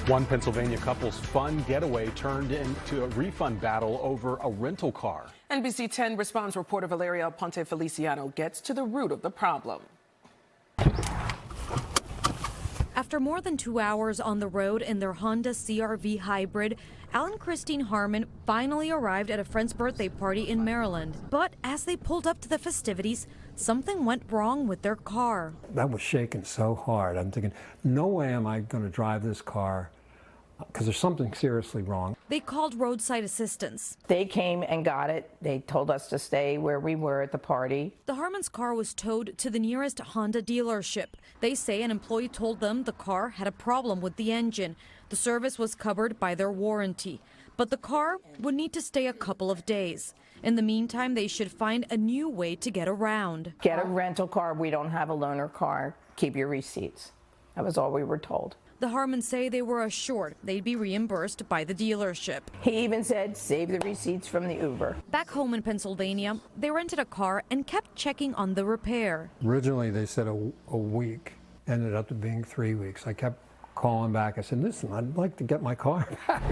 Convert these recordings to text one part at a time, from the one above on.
One Pennsylvania couple's fun getaway turned into a refund battle over a rental car. NBC10 Responds reporter Valeria Aponte-Feliciano gets to the root of the problem. After more than 2 hours on the road in their Honda CR-V hybrid, Al and Christine Harmon finally arrived at a friend's birthday party in Maryland. But as they pulled up to the festivities, something went wrong with their car. That was shaking so hard. I'm thinking, no way am I going to drive this car because there's something seriously wrong. They called roadside assistance. They came and got it. They told us to stay where we were at the party. The Harmon's car was towed to the nearest Honda dealership. They say an employee told them the car had a problem with the engine. The service was covered by their warranty, but the car would need to stay a couple of days. In the meantime, they should find a new way to get around. Get a rental car. We don't have a loaner car. Keep your receipts. That was all we were told. The Harmons say they were assured they'd be reimbursed by the dealership. He even said, save the receipts from the Uber. Back home in Pennsylvania, they rented a car and kept checking on the repair. Originally, they said a week. Ended up being 3 weeks. I kept calling back. I said, listen, I'd like to get my car back.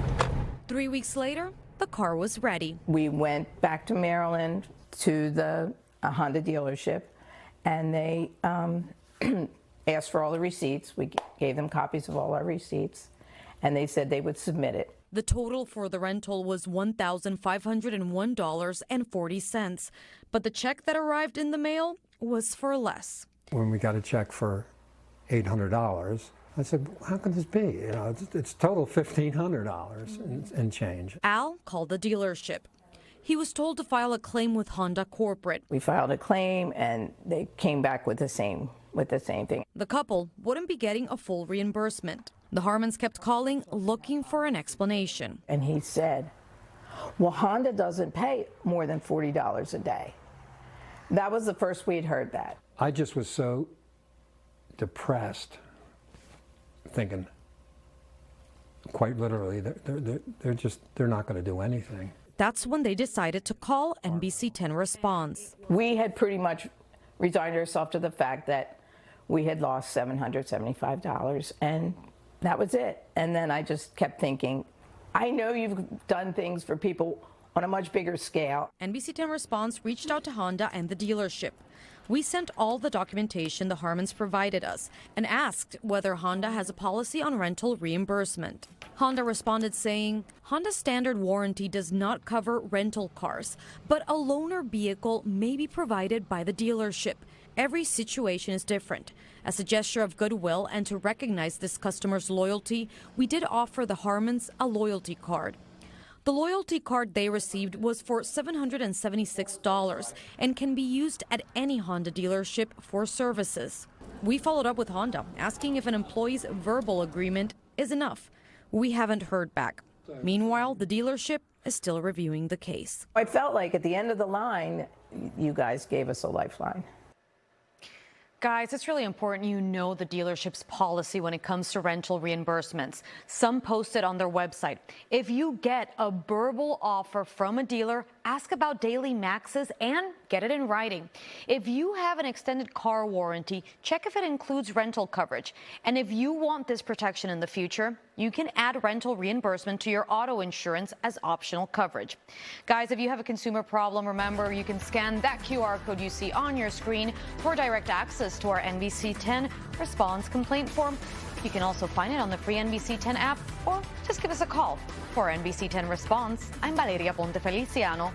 3 weeks later, the car was ready. We went back to Maryland to the Honda dealership, and they asked for all the receipts. We gave them copies of all our receipts, and they said they would submit it. The total for the rental was $1,501.40, but the check that arrived in the mail was for less. When we got a check for $800, I said, how can this be? You know, it's total $1,500 and change. Al called the dealership. He was told to file a claim with Honda Corporate. We filed a claim, and they came back with the same thing. The couple wouldn't be getting a full reimbursement. The Harmons kept calling, looking for an explanation. And he said, well, Honda doesn't pay more than $40 a day. That was the first we'd heard that. I just was so depressed, thinking, quite literally, they're not going to do anything. That's when they decided to call NBC10 Responds. We had pretty much resigned ourselves to the fact that we had lost $775, and that was it. And then I just kept thinking, I know you've done things for people on a much bigger scale. NBC10 Response reached out to Honda and the dealership. We sent all the documentation the Harmons provided us and asked whether Honda has a policy on rental reimbursement. Honda responded saying, Honda's standard warranty does not cover rental cars, but a loaner vehicle may be provided by the dealership. Every situation is different. As a gesture of goodwill and to recognize this customer's loyalty, we did offer the Harmons a loyalty card. The loyalty card they received was for $776 and can be used at any Honda dealership for services. We followed up with Honda, asking if an employee's verbal agreement is enough. We haven't heard back. Meanwhile, the dealership is still reviewing the case. I felt like at the end of the line, you guys gave us a lifeline. Guys, it's really important you know the dealership's policy when it comes to rental reimbursements. Some post it on their website. If you get a verbal offer from a dealer, ask about daily maxes and get it in writing. If you have an extended car warranty, check if it includes rental coverage. And if you want this protection in the future, you can add rental reimbursement to your auto insurance as optional coverage. Guys, if you have a consumer problem, remember you can scan that QR code you see on your screen for direct access to our NBC10 Response complaint form. You can also find it on the free NBC10 app or just give us a call. For NBC10 Response, I'm Valeria Aponte-Feliciano.